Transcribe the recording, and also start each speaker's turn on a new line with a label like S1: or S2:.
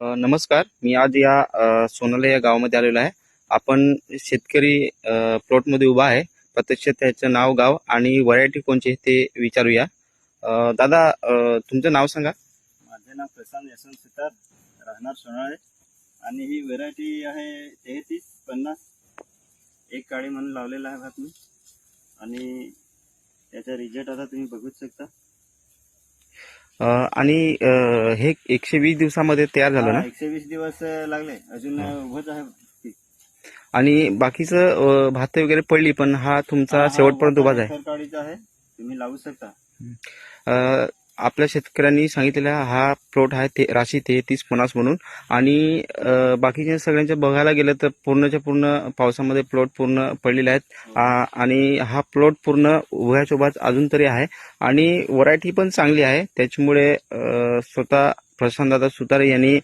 S1: नमस्कार. मी आज या सोनाले या गावामध्ये आलेलो आहे. आपण शेतकरी प्लॉटमध्ये उभा आहे. प्रत्यक्ष त्याचं नाव, गाव आणि व्हरायटी कोणची ते विचारूया. दादा, तुमचं नाव सांगा.
S2: माझे नाव प्रशांत यशवंत सुतार, राहणार सोनाळे. आणि ही व्हेरायटी आहे 3350. एक काळी म्हणून लावलेला आहे भात मी. आणि त्याचा रिझल्ट आता तुम्ही बघूच शकता.
S1: आणि हे 120 दिवसामध्ये तयार झालं ना?
S2: 120 दिवस लागले, अजून उभंच आहे.
S1: आणि बाकीचं भात वगैरे पडली, पण हा तुमचा शेवटपर्यंत उभाच आहे.
S2: सरकारीचा आहे, तुम्ही लावू शकता.
S1: आपल्या शेतकऱ्यांनी सांगितलेला हा प्लॉट आहे ते राशी 3350 म्हणून. आणि बाकीच्या सगळ्यांच्या बघायला गेलं तर पूर्णच्या पूर्ण पावसामध्ये प्लॉट पूर्ण पडलेले आहेत. आणि हा प्लॉट पूर्ण उभ्याच्या उभाच अजून तरी आहे. आणि व्हरायटी पण चांगली आहे. त्याच्यामुळे स्वतः प्रशांतदादा सुतार यांनी